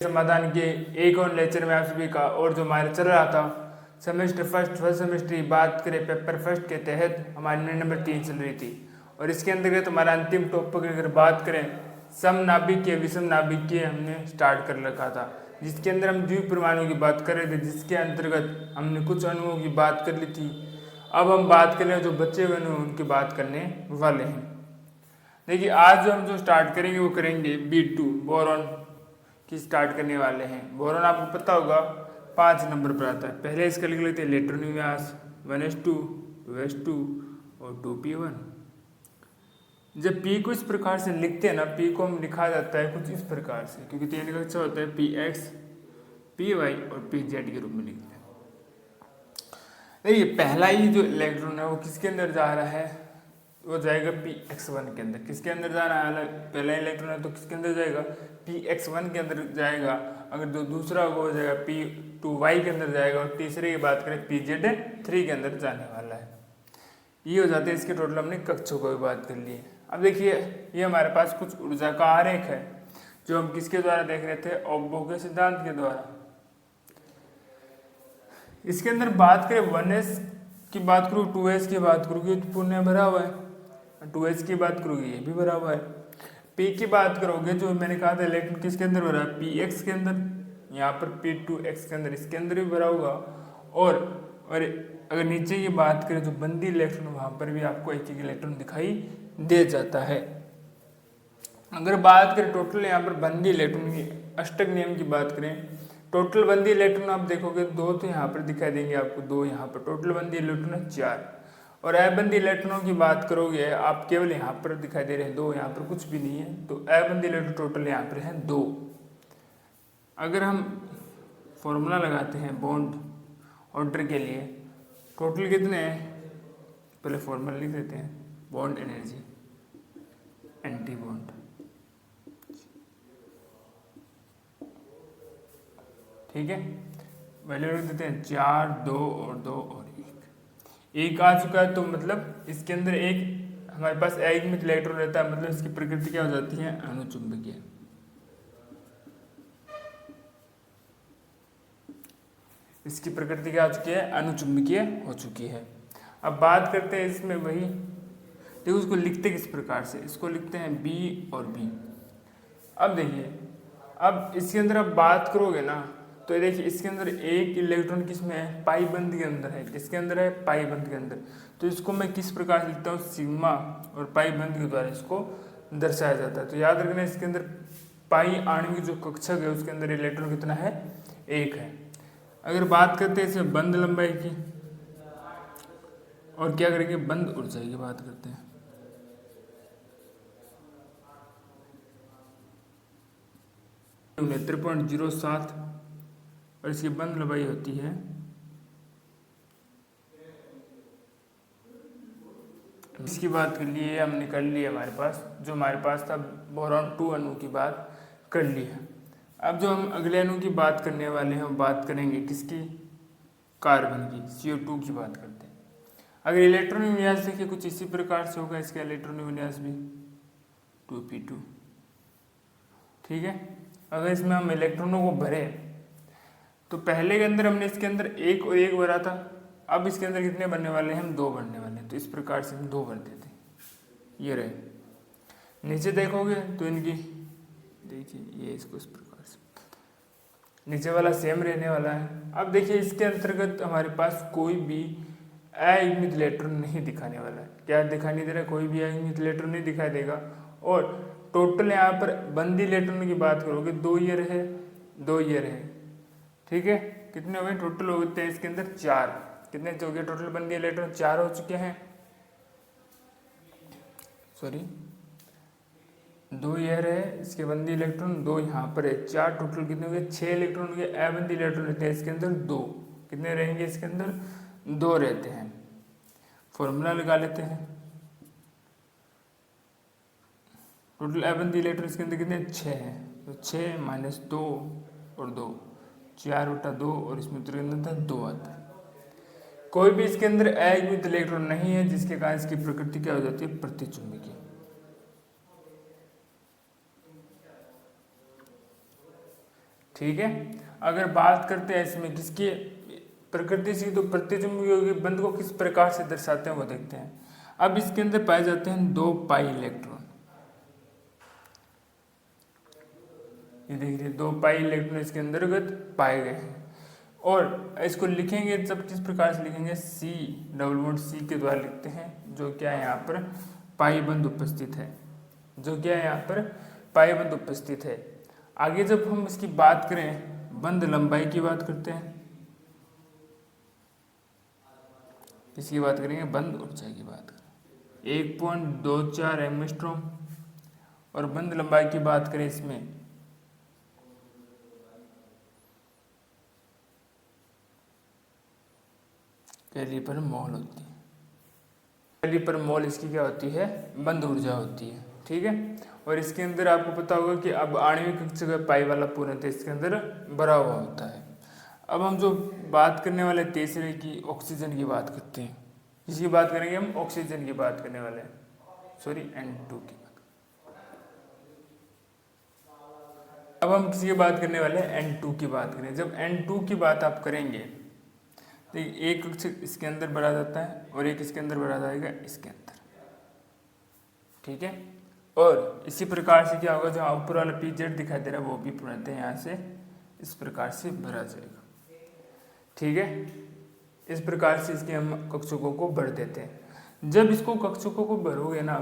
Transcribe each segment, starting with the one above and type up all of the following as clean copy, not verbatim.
समाधान के एक और लेक्चर में आप सभी का और जो हमारा चल रहा था सेमेस्टर फर्स्ट सेमेस्टर की बात करें पेपर फर्स्ट के तहत हमारी यूनिट नंबर 3 चल रही थी और इसके अंतर्गत हमारा अंतिम टॉपिक अगर बात करें समनाभिकीय विषम नाभिकीय हमने स्टार्ट कर रखा था, जिसके अंदर हम द्विपरमाणु की बात कर रहे थे, जिसके अंतर्गत हमने कुछ अणुओं की बात कर ली थी। अब हम बात कर रहे हैं जो बचे हुए अणु उनकी बात करने वाले हैं। देखिए आज हम जो स्टार्ट करेंगे वो करेंगे B2 बोरॉन की स्टार्ट करने वाले हैं। बोरॉन आपको पता होगा 5 नंबर पर आता है। पहले इसका लिख लेते हैं इलेक्ट्रॉन विन्यास 1s2 2s2 और 2p1। जब P को इस प्रकार से लिखते हैं ना, P को हम लिखा जाता है कुछ इस प्रकार से, क्योंकि 3 का अच्छा होता है Px Py और Pz के रूप में लिखते हैं। देखिए पहला ही जो इलेक्ट्रॉन है वो किसके अंदर जा रहा है, वो जाएगा Px1 के अंदर। किसके अंदर जा रहा है, पहला इलेक्ट्रॉन है तो किसके अंदर जाएगा, Px1 के अंदर जाएगा। अगर जो दूसरा होगा वो जाएगा P2y के अंदर जाएगा और तीसरे की बात करें Pz3 के अंदर जाने वाला है। ये हो जाते हैं इसके टोटल। हमने कक्षों की बात कर ली है। अब देखिए ये हमारे पास कुछ ऊर्जा का आरेख है जो हम किसके द्वारा देख रहे थे, ऑब्बो के सिद्धांत के द्वारा। इसके अंदर बात करें 1s की बात करूँ 2s की बात करूँगी तो पुण्य भरा हुआ है, 2s की बात करोगे ये भी भरा हुआ है। P की बात करोगे जो मैंने कहा था इलेक्ट्रॉन किसके अंदर भरा है, Px के अंदर, यहाँ पर P2x के अंदर, इसके अंदर भी भरा होगा। और अगर नीचे की बात करें जो बंदी इलेक्ट्रॉन वहाँ पर भी आपको एक एक इलेक्ट्रॉन दिखाई दे जाता है। अगर बात करें टोटल यहाँ पर बंदी इलेक्ट्रॉन की अष्टक नियम की बात करें, टोटल बंदी इलेक्ट्रॉन आप देखोगे 2 तो यहाँ पर दिखाई देंगे आपको, 2 यहाँ पर, टोटल बंदी इलेक्ट्रॉन है 4। और अबंदी इलेक्ट्रॉनों की बात करोगे आप केवल यहाँ पर दिखाई दे रहे हैं 2, यहाँ पर कुछ भी नहीं है। तो अबंदी इलेक्ट्रॉन टोटल यहाँ पर है 2। अगर हम फॉर्मूला लगाते हैं बॉन्ड ऑर्डर के लिए, टोटल कितने हैं, पहले फॉर्मूला लिख देते हैं, बॉन्ड एनर्जी एंटी बॉन्ड, ठीक है, वैल्यू लिख देते हैं 4 2 और 2 और 1 आ चुका है। तो मतलब इसके अंदर एक हमारे पास एक में इलेक्ट्रॉन रहता है, मतलब इसकी प्रकृति क्या हो जाती है, अणुचुंबकीय। इसकी प्रकृति क्या हो चुकी है, अणुचुंबकीय हो चुकी है। अब बात करते हैं इसमें वही, देखो उसको लिखते किस प्रकार से, इसको लिखते हैं B और B। अब देखिए अब इसके अंदर आप बात करोगे ना तो देखिए इसके अंदर एक इलेक्ट्रॉन किसमें है, पाई बंद के अंदर है। किसके अंदर है, पाई बंद के अंदर। तो इसको मैं किस प्रकार से लिखता हूँ, सिग्मा और पाई बंद के द्वारा इसको दर्शाया जाता है। तो याद रखना इसके अंदर पाई आणविक जो कक्षक है उसके अंदर इलेक्ट्रॉन कितना है, 1 है। अगर बात करते हैं इसमें बंद लंबाई की और क्या करेंगे, बंद ऊर्जा की बात करते हैं। .07 और इसकी बंद लंबाई होती है इसकी बात कर लिए हमने कर ली हमारे पास, जो हमारे पास था बोरॉन 2 अणु की बात कर ली है। अब जो हम अगले अणु की बात करने वाले हैं, हम बात करेंगे किसकी, कार्बन की, CO2 की बात करते हैं। अगर इलेक्ट्रॉन विन्यास देखिए कुछ इसी प्रकार से होगा, इसका इलेक्ट्रॉन विन्यास भी 2p2, ठीक है। अगर इसमें हम इलेक्ट्रॉनों को भरे तो पहले के अंदर हमने इसके अंदर 1 और 1 भरा था, अब इसके अंदर कितने बनने वाले हैं, हम 2 भरने वाले हैं। तो इस प्रकार से हम 2 भर देते हैं, ये रहे। नीचे देखोगे तो इनकी देखिए ये इसको इस प्रकार से, नीचे वाला सेम रहने वाला है। अब देखिए इसके अंतर्गत हमारे पास कोई भी अयुग्मित इलेक्ट्रॉन नहीं दिखाने वाला है। क्या दिखाई नहीं दे रहा है, कोई भी अयुग्मित इलेक्ट्रॉन नहीं दिखाई देगा। और टोटल यहाँ पर बंदी इलेक्ट्रॉन की बात करोगे 2 ये रहे 2 ये रहे, ठीक है। कितने हो गए टोटल, होते हैं इसके अंदर 4। कितने हो गए टोटल बंदी इलेक्ट्रॉन, 4 हो चुके हैं, सॉरी 2 ये रहे इसके बंदी इलेक्ट्रॉन, 2 यहाँ पर है, 4 टोटल कितने हो गए, 6 इलेक्ट्रॉन हो गए। अबंदी इलेक्ट्रॉन रहते हैं इसके अंदर 2, कितने रहेंगे इसके अंदर, 2 रहते हैं। फॉर्मूला लगा लेते हैं, टोटल अबंदी इलेक्ट्रॉन इसके अंदर कितने, 6 हैं। तो 6 - 2 और 2, 4/2 और इसमें उत्तर के अंदर 2 आता है। कोई भी इसके अंदर अयुग्मित इलेक्ट्रॉन नहीं है, जिसके कारण इसकी प्रकृति क्या हो जाती है, प्रतिचुंबकीय। ठीक है। अगर बात करते हैं इसमें किसकी प्रकृति से, तो प्रतिचुंबकीय बंध को किस प्रकार से दर्शाते हैं वो देखते हैं। अब इसके अंदर पाए जाते हैं 2 पाई इलेक्ट्रॉन। ये देखिए 2 पाई इलेक्ट्रॉन इसके अंतर्गत पाए गए हैं। और इसको लिखेंगे तब किस प्रकार से लिखेंगे, सी डबल बॉन्ड सी के द्वारा लिखते हैं, जो क्या है यहाँ पर पाई बंध उपस्थित है, जो क्या है यहाँ पर पाई बंध उपस्थित है। आगे जब हम इसकी बात करें, बंध लंबाई की बात करते हैं, किसकी बात करेंगे, बंध ऊर्जा की बात करें 1.24 एंगस्ट्रॉम। और बंध लंबाई की बात करें इसमें कैली पर मोल होती है, कैली पर मोल इसकी क्या होती है, बंध ऊर्जा होती है, ठीक है। और इसके अंदर आपको पता होगा कि अब आणविक कक्षा का पाई वाला पूर्णतः इसके अंदर भरा हुआ होता है। अब हम जो बात करने वाले तीसरे की ऑक्सीजन की बात करते हैं, इसकी बात करेंगे हम, ऑक्सीजन की बात करने वाले हैं, सॉरी N2 की बात। अब हम किसी की बात करने वाले हैं, N2 की बात करें। जब N2 की बात आप करेंगे तो एक कक्ष इसके अंदर बढ़ा जाता है और एक इसके अंदर बढ़ा जाएगा इसके अंदर, ठीक है। और इसी प्रकार से क्या होगा, जो ऊपर वाला PZ दिखाई दे रहा है वो भी पूर्णतः यहाँ से इस प्रकार से भरा जाएगा, ठीक है। इस प्रकार से इसके हम कक्षकों को भर देते हैं। जब इसको कक्षकों को भरोगे ना,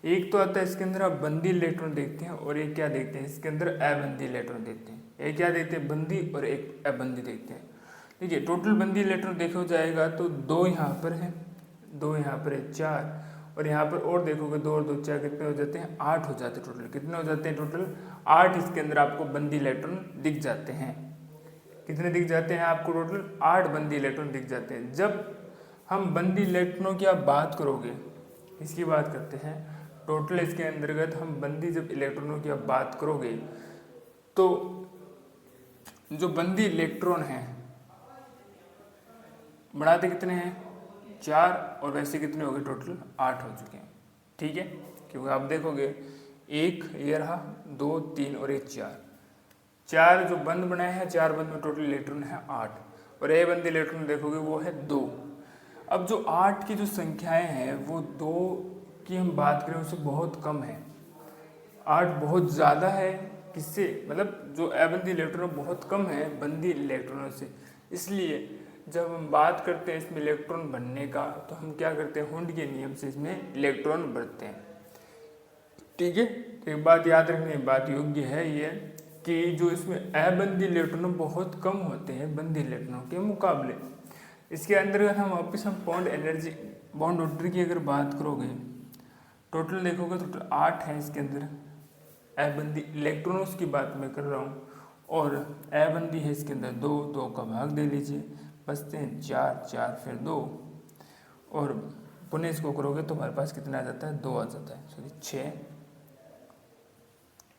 एक तो आता है इसके अंदर आप बंदी इलेक्ट्रॉन देखते हैं और एक क्या देखते हैं, इसके अंदर अबंदी इलेक्ट्रॉन देखते हैं। एक क्या देखते हैं, बंदी, और एक अबंदी देखते हैं। देखिए टोटल बंदी इलेक्ट्रॉन देखा जाएगा तो 2 यहाँ पर है, 2 यहाँ पर है, 4, और यहाँ पर और देखोगे 2 और 2 4 कितने हो जाते हैं, 8 हो जाते हैं टोटल। कितने हो जाते हैं टोटल, 8 इसके अंदर आपको बंदी इलेक्ट्रॉन दिख जाते हैं। कितने दिख जाते हैं आपको, टोटल 8 बंदी इलेक्ट्रॉन दिख जाते हैं। जब हम बंदी इलेक्ट्रॉनों की आप बात करोगे, इसकी बात करते हैं टोटल, इसके अंतर्गत हम बंदी जब इलेक्ट्रॉनों की आप बात करोगे तो जो बंदी इलेक्ट्रॉन हैं बढ़ाते कितने हैं, 4, और वैसे कितने हो गए, टोटल 8 हो चुके हैं, ठीक है। क्योंकि आप देखोगे 1 ये रहा, 2 3 और 1 4 जो बंद बनाए हैं, 4 बंद में टोटल इलेक्ट्रॉन है 8, और ए बंद इलेक्ट्रॉन देखोगे वो है 2। अब जो 8 की जो संख्याएं हैं वो 2 की हम बात करें उससे बहुत कम है, 8 बहुत ज़्यादा है, किससे, मतलब जो अबंदी इलेक्ट्रॉन बहुत कम है बंदी इलेक्ट्रॉनों से। इसलिए जब हम बात करते हैं इसमें इलेक्ट्रॉन बनने का, तो हम क्या करते हैं, हुंड के नियम से इसमें इलेक्ट्रॉन भरते हैं, ठीक है। तो एक बात याद रखने की बात योग्य है ये कि जो इसमें अबंदी इलेक्ट्रॉन बहुत कम होते हैं बंदी इलेक्ट्रॉनों के मुकाबले। इसके अंतर्गत हम वापस हम बॉन्ड एनर्जी, बॉन्ड ऑर्डर की अगर बात करोगे, टोटल देखोगे तो टोटल 8 है इसके अंदर अबंदी इलेक्ट्रॉनों की बात मैं कर रहा हूँ, और अबंदी है इसके अंदर 2, 2 का भाग दे लीजिए, बचते हैं 4, 4 फिर 2, और पुनः इसको करोगे तो हमारे पास कितना आ जाता है, 2 आ जाता है, सॉरी 6,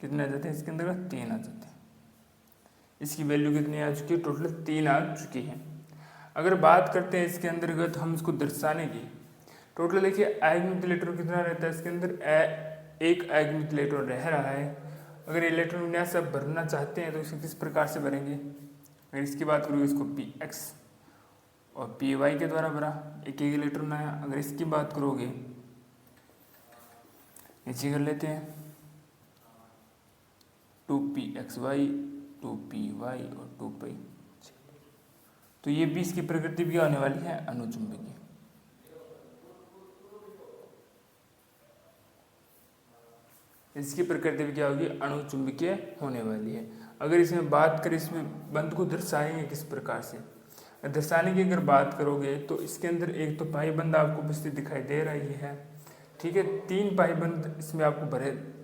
कितने आ जाते हैं इसके अंदर, 3 आ जाते हैं। इसकी वैल्यू कितनी आ चुकी है, टोटल 3 आ चुकी है। अगर बात करते हैं इसके अंतर्गत हम इसको दर्शाने की, टोटल देखिए आयनिक इलेक्ट्रॉन कितना रहता है इसके अंदर, एक आयनिक इलेक्ट्रॉन रह रहा है। अगर इलेक्ट्रॉन विन्यास आप भरना चाहते हैं तो इसे किस प्रकार से भरेंगे, अगर इसकी बात करूँ इसको Px और Py के द्वारा भरा, एक इलेक्ट्रॉन आया। अगर इसकी बात करोगे, नीचे कर लेते हैं 2Pxy 2Py और 2Py, तो ये भी इसकी प्रकृति भी आने वाली है अनुचुंबकीय। इसकी प्रकृति भी क्या होगी, अणुचुंबकीय होने वाली है। अगर इसमें बात करें, इसमें बंध को दर्शाएंगे किस प्रकार से, दर्शाने की अगर बात करोगे तो इसके अंदर एक तो पाई बंध आपको उपस्थित दिखाई दे रही है, ठीक है। 3 पाई बंध इसमें आपको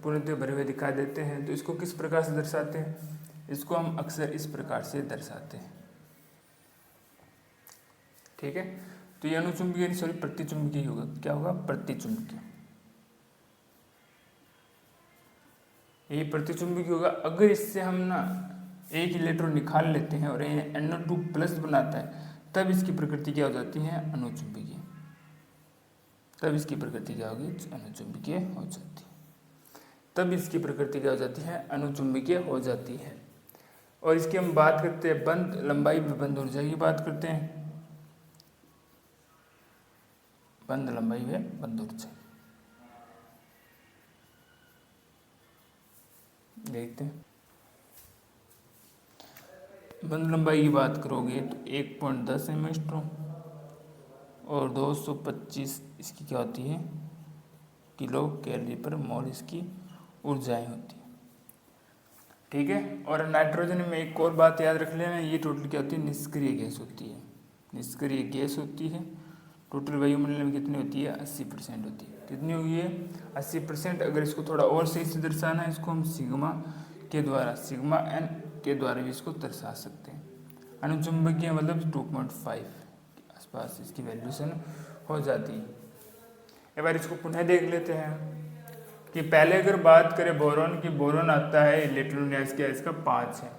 पूर्णतः भरे हुए दिखाई देते हैं। तो इसको किस प्रकार से दर्शाते हैं, इसको हम अक्सर इस प्रकार से दर्शाते हैं, ठीक है। तो ये अनुचुंबकीय, सॉरी प्रतिचुंबकीय होगा, क्या होगा, प्रतिचुंबकीय, ये प्रतिचुंबकीय होगा। अगर इससे हम ना एक इलेक्ट्रॉन निकाल लेते हैं और ये NO2+ बनाता है, तब इसकी प्रकृति क्या हो जाती है, अनुचुंबकीय, तब इसकी प्रकृति क्या होगी, अनुचुंबकीय हो जाती है, तब इसकी प्रकृति क्या हो जाती है, अनुचुंबकीय हो जाती है। और इसकी हम बात करते हैं बंद लंबाई व बंद ऊर्जा की बात करते हैं। बंद लंबाई व बंद ऊर्जा देखते हैं। बंद लंबाई की बात करोगे तो 1.10 एंगस्ट्रॉम और 225 इसकी क्या होती है किलो कैलोरी पर मोल इसकी ऊर्जाएं होती है। ठीक है। और नाइट्रोजन में एक और बात याद रख लेना, ये टोटल क्या होती है निष्क्रिय गैस होती है। निष्क्रिय गैस होती है। टोटल वायुमंडल में कितनी होती है 80% होती है। कितनी हुई है 80%। अगर इसको थोड़ा और सही से दर्शाना है इसको हम सिग्मा n के द्वारा भी इसको दर्शा सकते हैं। अनुचुंबकीय मतलब 2.5 के आसपास इसकी वैल्यूशन हो जाती है। एक बार इसको पुनः देख लेते हैं कि पहले अगर बात करें बोरोन की, बोरोन आता है इलेक्ट्रॉन विन्यास क्या इसका 5 है।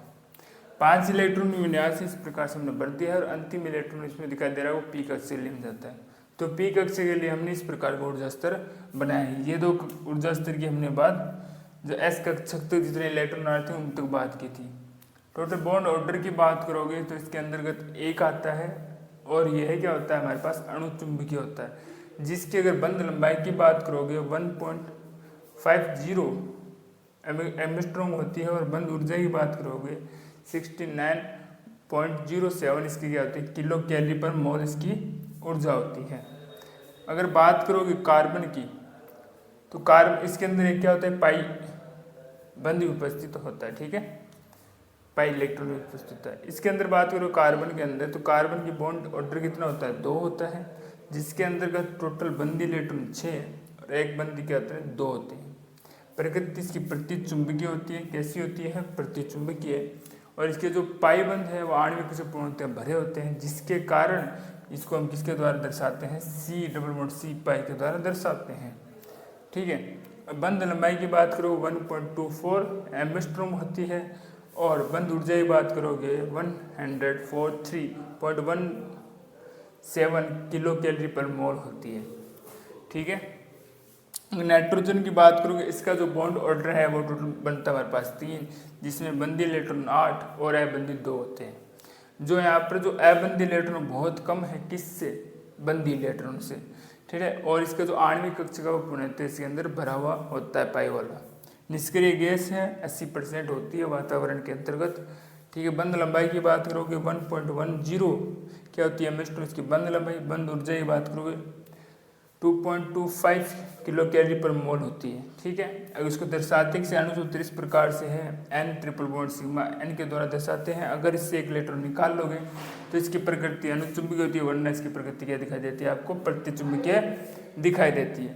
5 इलेक्ट्रॉन विन्यास इस प्रकार से हमने बढ़ दिया है और अंतिम इलेक्ट्रॉन इसमें दिखाई दे रहा है वो पी कक्ष से लिम जाता है। तो पी कक्ष के लिए हमने इस प्रकार का ऊर्जा स्तर बनाया है। ये दो ऊर्जा स्तर की हमने बात जो एस कक्ष तक जितने इलेक्ट्रॉन आ रहे थे उन तक बात की थी। टोटल बॉन्ड ऑर्डर की बात करोगे तो इसके अंतर्गत एक आता है और यह क्या होता है हमारे पास अणुचुंबकीय होता है, जिसकी अगर बंद लंबाई की बात करोगे 1.50 एंगस्ट्रॉम होती है और बंद ऊर्जा की बात करोगे 69.07 इसकी क्या होती है किलो कैलोरी पर मोल इसकी ऊर्जा होती है। अगर बात करोगे कार्बन की तो कार्बन इसके अंदर एक क्या होता है पाई बंद उपस्थित होता है। ठीक है, पाई इलेक्ट्रॉन उपस्थित होता है। इसके अंदर बात करो कार्बन के अंदर तो कार्बन की बॉन्ड ऑर्डर कितना होता है 2 होता है, जिसके अंतर्गत टोटल बंदी इलेक्ट्रॉन 6 और एक बंदी क्या होता है 2 होते हैं। प्रकृति इसकी प्रतिचुंबकीय होती है। कैसी होती है प्रतिचुंबकीय। और इसके जो पाई बंध है वो आणविक से पूर्णतः भरे होते हैं, जिसके कारण इसको हम किसके द्वारा दर्शाते हैं C पाई के द्वारा दर्शाते हैं। ठीक है। बंद लंबाई की बात करो 1.24 एंगस्ट्रॉम होती है और बंद ऊर्जा की बात करोगे 143.17 किलो कैलोरी पर मोल होती है। ठीक है। नाइट्रोजन की बात करोगे इसका जो बॉन्ड ऑर्डर है वो टोटल बनता है हमारे पास 3, जिसमें बंदी इलेक्ट्रॉन 8 और अबंदी 2 होते हैं। जो यहाँ पर जो अबंदी इलेक्ट्रॉन बहुत कम है किससे बंदी इलेक्ट्रॉन से। ठीक है। और इसका जो आणविक कक्ष का वो पूर्णतः इसके अंदर भरा हुआ होता है पाई वाला। निष्क्रिय गैस है 80% होती है वातावरण के अंतर्गत। ठीक है। बंद लंबाई की बात करोगे 1.10 क्या होती है एंगस्ट्रॉम इसकी बंद लंबाई। बंद ऊर्जा की बात करोगे 2.25 किलो कैलोरी पर मोल होती है। ठीक है। अगर इसको दर्शाते हैं अणुसूत्र इस प्रकार से है n triple bond sigma n के द्वारा दर्शाते हैं। अगर इससे एक इलेक्ट्रॉन निकाल लोगे तो इसकी प्रकृति अनुचुंबकीय होती है, वरना इसकी प्रकृति क्या दिखाई देती है आपको प्रतिचुंबकीय दिखाई देती है।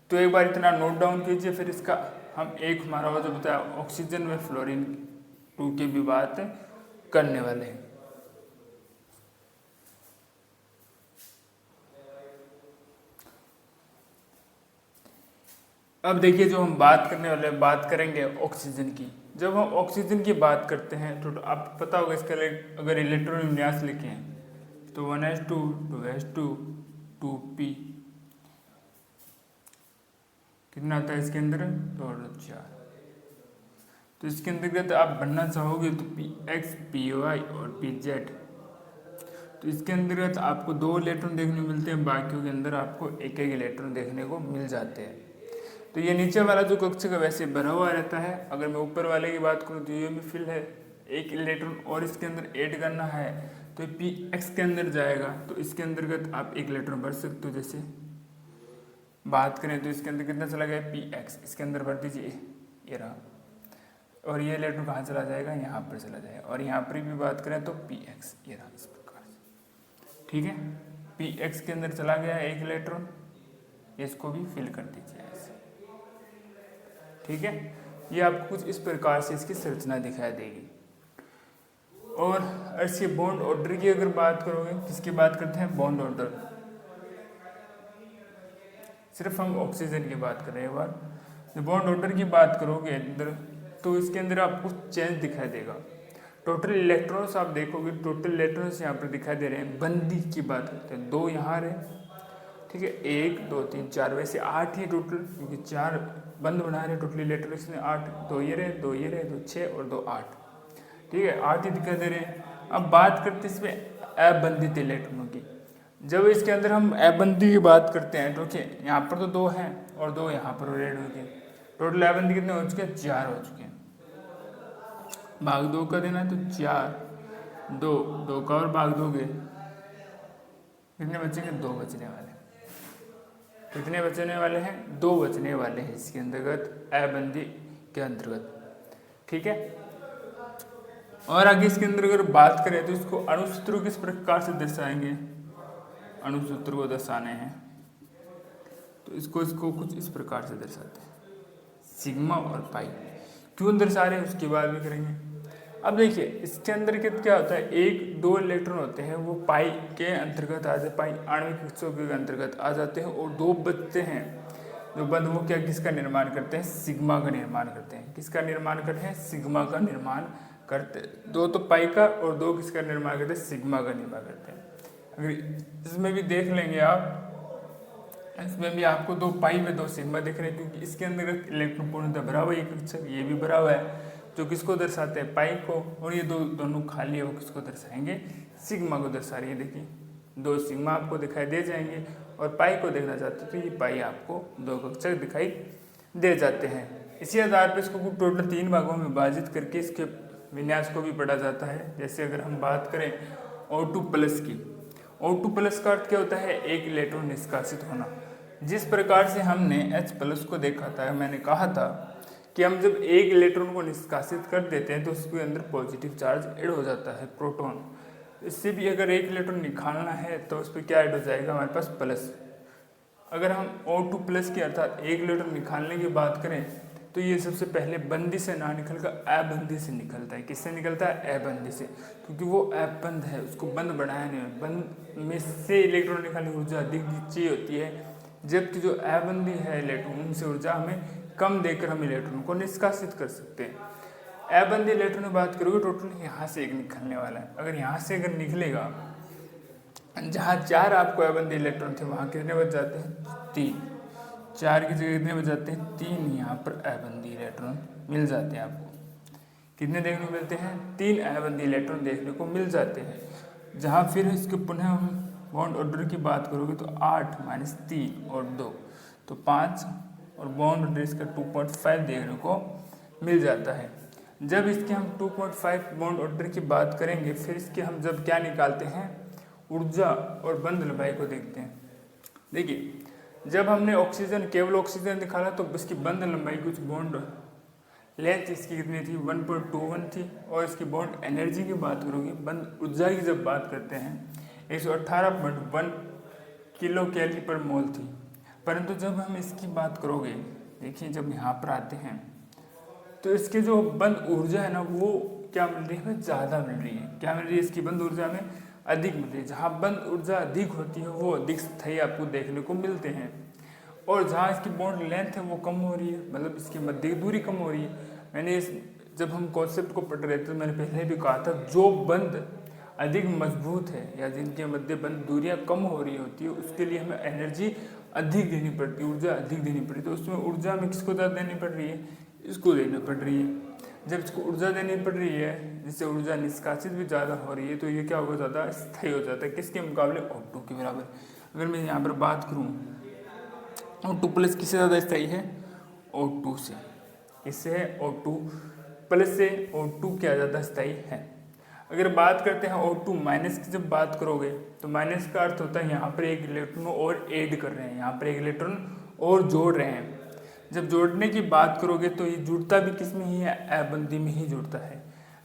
तो एक बार इतना नोट डाउन कीजिए। फिर इसका हम एक हमारा वो जो बताया ऑक्सीजन व फ्लोरीन 2 की भी बात करने वाले हैं। अब देखिए जो हम बात करने वाले बात करेंगे ऑक्सीजन की। जब हम ऑक्सीजन की बात करते हैं तो आपको पता होगा इसका अगर इलेक्ट्रॉन विन्यास लिखें तो 1s2 2s2 2p कितना आता है इसके अंदर और 4। तो इसके अंतर्गत आप बनना चाहोगे तो px py और pz। तो इसके अंतर्गत आपको 2 इलेक्ट्रॉन देखने को मिलते हैं, बाकियों के अंदर आपको एक एक इलेक्ट्रॉन देखने को मिल जाते हैं। तो ये नीचे वाला जो कक्ष का वैसे भरा हुआ रहता है। अगर मैं ऊपर वाले की बात करूँ तो ये भी फिल है, एक इलेक्ट्रॉन और इसके अंदर ऐड करना है तो px के अंदर जाएगा। तो इसके अंतर्गत आप एक इलेक्ट्रॉन भर सकते हो। जैसे बात करें तो इसके अंदर कितना चला गया px, इसके अंदर भर दीजिए ये रहा। और ये इलेक्ट्रॉन कहाँ चला जाएगा यहाँ पर चला जाएगा। और यहाँ पर भी बात करें तो px ये रहा इस प्रकार से। ठीक है। px के अंदर चला गया एक इलेक्ट्रॉन, इसको भी फिल कर दीजिए ऐसे। ठीक है। ये आपको कुछ इस प्रकार से इसकी संरचना दिखाई देगी। और इसके बॉन्ड ऑर्डर की अगर बात करोगे, किसकी बात करते हैं बॉन्ड ऑर्डर, सिर्फ हम ऑक्सीजन की बात कर रहे हैं। एक बार जब बॉन्ड ऑर्डर की बात करोगे अंदर तो इसके अंदर आपको चेंज दिखाई देगा। टोटल इलेक्ट्रॉन्स आप देखोगे, टोटल इलेक्ट्रॉन्स यहाँ पर दिखाई दे रहे हैं। बंदी की बात करते हैं 2 यहाँ रहे। ठीक है। 1 2 3 4 वैसे 8 ही टोटल, क्योंकि 4 बंद बना रहे टोटल इलेक्ट्रॉन्स में 8। 2 ये रहे 2 ये रहे 2 6 और 2 8। ठीक है, 8 ही दिखाई दे रहे हैं। अब बात करते हैं इसमें अबंधित इलेक्ट्रॉनों की। जब इसके अंदर हम अबंधी की बात करते हैं तो देखिए यहाँ पर तो 2 हैं और 2 यहाँ पर रेड हो गए। टोटल अबंधी कितने हो चुके हैं? 4 हो चुके हैं। भाग 2 का देना है तो 4, 2 का और भाग दोगे कितने बचेंगे? 2 बचने वाले। कितने बचने वाले हैं? 2 बचने वाले हैं इसके अंतर्गत, अबंधी के अंतर्गत। ठीक है, और आगे इसके अंदर अगर बात करें तो इसको अणुसूत्र किस प्रकार से दर्शाएंगे? अणुसूत्र को दर्शाने हैं तो इसको कुछ इस प्रकार से दर्शाते हैं, सिग्मा और पाई। क्यों दर्शा रहे हैं उसकी बात भी करेंगे। अब देखिए इसके अंदर क्या होता है, 1-2 इलेक्ट्रॉन होते हैं वो पाई के अंतर्गत आ जाते, पाई आणविक कक्षों के अंतर्गत आ जाते हैं, और 2 बचते हैं जो बंद, वो क्या किसका निर्माण करते हैं? सिग्मा का निर्माण करते हैं। किसका निर्माण करते हैं? सिग्मा का निर्माण करते हैं। 2 तो पाई का और 2 किसका निर्माण करते हैं? सिग्मा का निर्माण करते हैं। अगर इसमें भी देख लेंगे आप, इसमें भी आपको 2 पाई में 2 सिग्मा दिख रहे हैं, क्योंकि इसके अंदर इलेक्ट्रॉन पूर्णतः भरा हुआ है, एक कक्षक ये भी भरा हुआ है, जो किसको दर्शाते हैं? पाई को। और ये दोनों खाली है, वो किसको दर्शाएंगे? सिग्मा को दर्शा रही है। देखिए 2 सिग्मा आपको दिखाई दे जाएंगे, और पाई को देखना चाहते हो तो ये पाई आपको 2 कक्षक दिखाई दे जाते हैं। इसी आधार पर इसको टोटल 3 भागों में विभाजित करके इसके विन्यास को भी पढ़ा जाता है। जैसे अगर हम बात करें O2+ की, O2+ का अर्थ क्या होता है? एक इलेक्ट्रॉन निष्कासित होना। जिस प्रकार से हमने H+ को देखा था, मैंने कहा था कि हम जब एक इलेक्ट्रॉन को निष्कासित कर देते हैं तो उसके अंदर पॉजिटिव चार्ज ऐड हो जाता है, प्रोटॉन। इससे भी अगर एक इलेक्ट्रॉन निकालना है तो उस पर क्या ऐड हो जाएगा? हमारे पास प्लस। अगर हम O2+ की अर्थात एक इलेक्ट्रॉन निकालने की बात करें तो ये सबसे पहले बंदी से ना निकल कर अबंधी से निकलता है। किससे निकलता है? अबंधी से, क्योंकि वो अबंध है, उसको बंद बनाया नहीं है। बंद में से इलेक्ट्रॉन निकालने की ऊर्जा अधिक चाहिए होती है, जबकि जो अबंधी है इलेक्ट्रॉन, उनसे ऊर्जा हमें कम देकर हम इलेक्ट्रॉन को निष्कासित कर सकते हैं। अबंधी इलेक्ट्रॉन की बात करोगे टोटल यहाँ से एक निकलने वाला है। अगर यहाँ से अगर निकलेगा, जहाँ 4 आपको अबंधी इलेक्ट्रॉन थे वहाँ कितने बच जाते हैं? 3। 4 की जगह कितने बच जाते हैं? 3 यहाँ पर अबंधी इलेक्ट्रॉन मिल जाते हैं। आपको कितने देखने को मिलते हैं? 3 अबंधी इलेक्ट्रॉन देखने को मिल जाते हैं। जहाँ फिर इसके पुनः हम बॉन्ड ऑर्डर की बात करोगे तो 8 - 3 और 2 तो 5, और बॉन्ड ऑर्डर इसका 2.5 देखने को मिल जाता है। जब इसके हम 2.5 बॉन्ड ऑर्डर की बात करेंगे, फिर इसके हम जब क्या निकालते हैं? ऊर्जा और बंध लंबाई को देखते हैं। देखिए जब हमने ऑक्सीजन, केवल ऑक्सीजन निकाला तो इसकी बंध लंबाई कुछ बॉन्ड लेंथ इसकी कितनी थी? 1.21 थी। और इसकी बॉन्ड एनर्जी की बात करोगे, बंध ऊर्जा की जब बात करते हैं 118.1 किलो कैलोरी पर मोल थी। परंतु जब हम इसकी बात करोगे, देखिए जब यहाँ पर आते हैं तो इसके जो बंध ऊर्जा है ना, वो क्या मिल रही है? हमें ज़्यादा मिल रही है। क्या मिल रही है? इसकी बंध ऊर्जा में अधिक मिल रही है। जहाँ बंध ऊर्जा अधिक होती है वो अधिक स्थायी आपको देखने को मिलते हैं, और जहाँ इसकी बॉन्ड लेंथ है वो कम हो रही है, मतलब इसकी मध्य की दूरी कम हो रही है। मैंने जब हम कॉन्सेप्ट को पढ़ रहे थे तो मैंने पहले भी कहा था, जो बंध अधिक मजबूत है या जिनके मध्य बंध दूरियाँ कम हो रही होती है, उसके लिए हमें एनर्जी अधिक देनी पड़ती है, ऊर्जा अधिक देनी पड़ती है। तो उसमें ऊर्जा में किसको ज़्यादा देनी पड़ रही है? इसको देनी पड़ रही है। जब इसको ऊर्जा देनी पड़ रही है, जिससे ऊर्जा निष्कासित भी ज़्यादा हो रही है, तो ये क्या होगा? ज़्यादा स्थायी हो जाता है। किसके मुकाबले? O2 के बराबर। अगर मैं यहाँ पर बात करूँ, O2+ किससे ज़्यादा स्थायी है? O2 से। इससे है O2+ से O2 क्या ज़्यादा स्थायी है। अगर बात करते हैं O2- की जब बात करोगे तो माइनस का अर्थ होता है यहाँ पर एक इलेक्ट्रॉन और ऐड कर रहे हैं, यहाँ पर एक इलेक्ट्रॉन और जोड़ रहे हैं। जब जोड़ने की बात करोगे तो ये जुड़ता भी किस में ही है? अबंधी में ही जुड़ता है।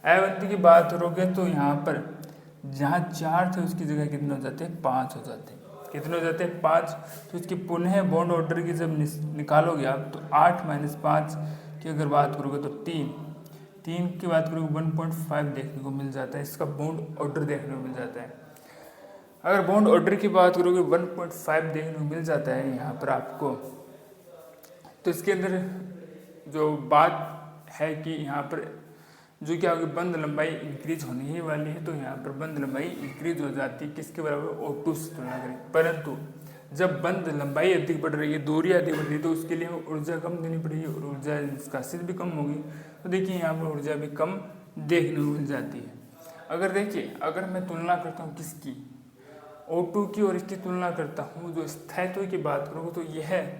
अबंधी की बात करोगे तो यहाँ पर जहाँ 4 थे उसकी जगह कितने हो जाते हैं? 5 हो जाते हैं। कितने हो जाते हैं? 5। तो इसकी पुनः बॉन्ड ऑर्डर की जब निकालोगे आप तो 8 - 5 की अगर बात करोगे तो 3 की बात करोगे 1.5 देखने को मिल जाता है। इसका बॉन्ड ऑर्डर देखने को मिल जाता है। अगर बॉन्ड ऑर्डर की बात करोगे 1.5 देखने को मिल जाता है यहाँ पर आपको, तो इसके अंदर जो बात है कि यहाँ पर जो क्या होगी? बंध लंबाई इंक्रीज होने ही वाली है, तो यहाँ पर बंध लंबाई इंक्रीज हो जाती है। किसके बराबर? O2 से तुलना करें। परंतु जब बंध लंबाई अधिक बढ़ रही है, दूरी अधिक बढ़ रही है, तो उसके लिए हमें ऊर्जा कम देनी पड़ेगी और ऊर्जा निष्कासित भी कम होगी। तो देखिए यहाँ पर ऊर्जा भी कम देखने को मिल जाती है। अगर देखिए, अगर मैं तुलना करता हूँ किसकी, O2 की, और इसकी तुलना करता हूँ जो स्थायित्व की बात करूँ तो यह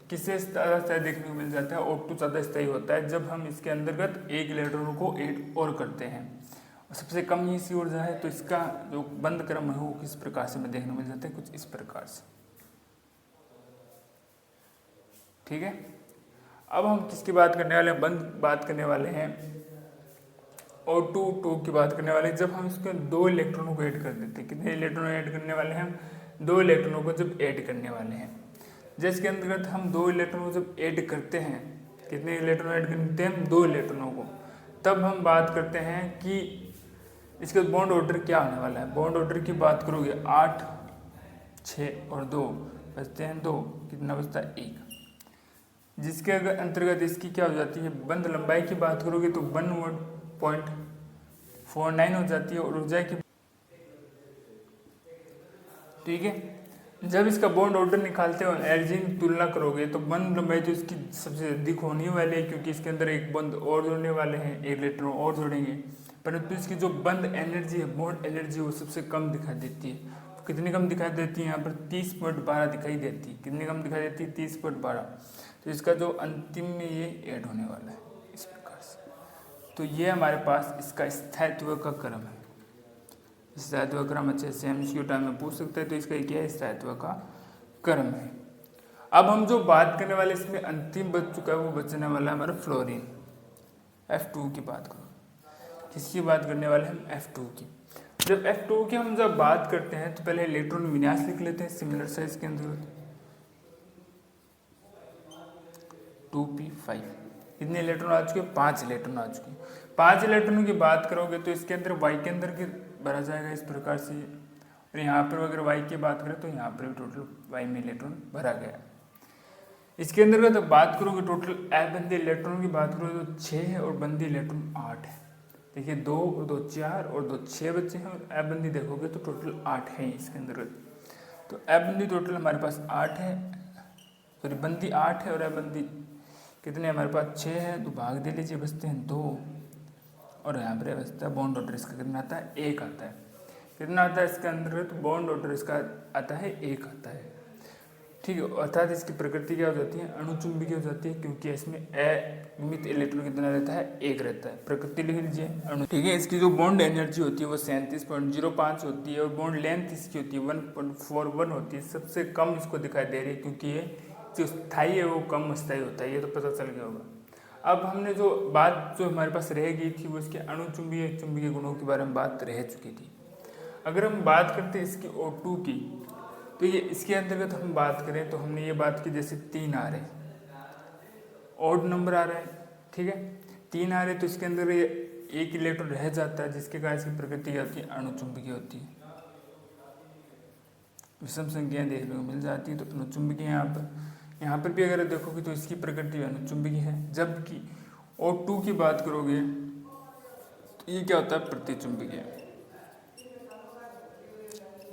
किससे ज़्यादा स्थायी देखने को मिल जाता है, O2 ज़्यादा स्थायी होता है जब हम इसके अंतर्गत एक इलेक्ट्रॉनों को ऐड और करते हैं। और सबसे कम इसकी ऊर्जा है, तो इसका जो बंद क्रम है वो किस प्रकार से हमें देखने को मिल जाता है, कुछ इस प्रकार से। ठीक है, अब हम किसकी बात करने वाले हैं, बंद बात करने वाले हैं O2 की बात करने वाले हैं। जब हम इसके 2 इलेक्ट्रॉनों को ऐड कर देते हैं, कितने इलेक्ट्रॉन ऐड करने वाले हैं हम, 2 इलेक्ट्रॉनों को जब ऐड करने वाले हैं, जिसके अंतर्गत हम 2 इलेक्ट्रॉनों को जब ऐड करते हैं, कितने इलेक्ट्रॉन ऐड करते हैं हम, 2 इलेक्ट्रॉनों को, तब हम बात करते हैं कि इसका बॉन्ड ऑर्डर क्या होने वाला है। बॉन्ड ऑर्डर की बात करोगे 8, 6 और 2 बचते हैं 2, कितना बचता है 1, जिसके अगर अंतर्गत इसकी क्या हो जाती है, बंद लंबाई की बात करोगे तो 1.49 हो जाती है। और ऊर्जा की, ठीक है, जब इसका बॉन्ड ऑर्डर निकालते हो एनर्जी की तुलना करोगे तो बंद लंबाई तो इसकी सबसे अधिक होने वाली है, क्योंकि इसके अंदर एक बंद और जोड़ने वाले हैं, एक इलेक्ट्रॉन और जोड़ेंगे, परंतु इसकी जो बंद एनर्जी है, बॉन्ड एनर्जी, वो सबसे कम दिखाई देती है। तो कितनी कम दिखाई देती है यहाँ पर, 30.12 दिखाई देती है। कितनी कम दिखाई देती है, 30.12। तो इसका जो अंतिम में ये ऐड होने वाला है इस प्रकार से। तो ये हमारे पास इसका स्थायित्व का क्रम है। स्थायित्व क्रम अच्छे से MCQ टाइम में पूछ सकते हैं, तो इसका क्या है, स्थायित्व का क्रम है। अब हम जो बात करने वाले इसमें अंतिम बच चुका है, वो बचने वाला है हमारा फ्लोरीन, F2 की बात करो। किसकी बात करने वाले हम, F2 की। जब F2 की हम जब बात करते हैं तो पहले इलेक्ट्रॉन विन्यास लिख लेते हैं सिमिलर साइज के अंदर, 2p5। कितने इलेक्ट्रॉन आ चुके हैं, 5 इलेक्ट्रॉन आ चुके हैं। 5 इलेक्ट्रॉनों की बात करोगे तो इसके अंदर y के अंदर के भरा जाएगा इस प्रकार से, और यहाँ पर अगर y की बात करें तो यहाँ पर भी टोटल y में इलेक्ट्रॉन भरा गया। इसके अंदर तो बात करोगे टोटल अबंदी इलेक्ट्रॉन की बात करोगे तो 6 है और बंदी इलेक्ट्रॉन 8 है। देखिए 2 और 2 4 और 2 6 बच्चे हैं, और अबंदी देखोगे तो टोटल 8 है इसके अंदर। तो अबंदी टोटल हमारे पास 8 है, सॉरी बंदी 8 है और अबंदी कितने हमारे पास 6 है, तो भाग दे लीजिए, बचते हैं 2, और यहाँ पर बचता है बॉन्ड ऑर्डर इसका कितना आता है, 1 आता है। कितना आता है इसके अंदर, तो बॉन्ड ऑर्डर इसका आता है 1 आता है। ठीक है, अर्थात इसकी प्रकृति क्या हो जाती है, अणुचुंबकीय हो जाती है, क्योंकि इसमें अनियमित इलेक्ट्रॉन कितना रहता है, 1 रहता है। प्रकृति लिख लीजिए अणु। ठीक है, इसकी जो बॉन्ड एनर्जी होती है वो 37.05 होती है, और बॉन्ड लेंथ इसकी होती है 1.41 होती है। सबसे कम इसको दिखाई दे रही है, क्योंकि ये जो स्थायी है वो कम स्थायी होता है, ये तो पता चल गया होगा। अब हमने जो बात जो हमारे पास रह गई थी वो इसके अणुचुंबकीय चुंबकीय गुणों के बारे में बात रह चुकी थी। अगर हम बात करते हैं इसकी O2 की, तो ये इसके अंतर्गत हम बात करें तो हमने ये बात की, जैसे 3 आ रहे, ऑड नंबर आ रहा है, ठीक है, 3 आ रहे, तो इसके अंदर ये 1 इलेक्ट्रॉन रह जाता है, जिसके कारण इसकी प्रकृति क्या होती है, अणुचुंबकीय होती है। विषम संख्याएं देखने को मिल जाती है, तो अणुचुंबकीय यहाँ पर भी अगर देखोगे तो इसकी प्रकृति अणुचुंबकीय है। जबकि O2 की बात करोगे तो ये क्या होता है, प्रतिचुंबकीय,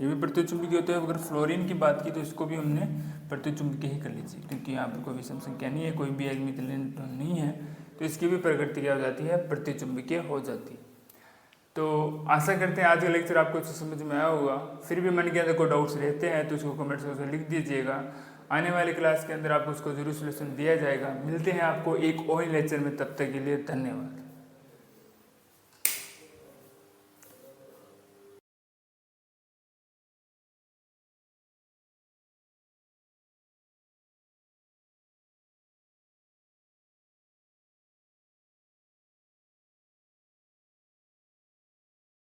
ये भी प्रतिचुंबकीय होता है। अगर फ्लोरीन की बात की तो इसको भी हमने प्रतिचुंबकीय ही कर लीजिए, क्योंकि यहाँ पर कोई विषम संख्या नहीं है, कोई भी अनियमित इलेक्ट्रॉन नहीं है, तो इसकी भी प्रकृति क्या हो जाती है, प्रतिचुंबकीय हो जाती है। तो आशा करते हैं आज का लेक्चर आपको अच्छे समझ में आया होगा। फिर भी मन के अंदर कोई डाउट्स रहते हैं तो उसको कमेंट सेक्शन में लिख दीजिएगा। आने वाली क्लास के अंदर आपको उसको जरूर सोल्यूशन दिया जाएगा। मिलते हैं आपको एक और लेक्चर में, तब तक के लिए धन्यवाद।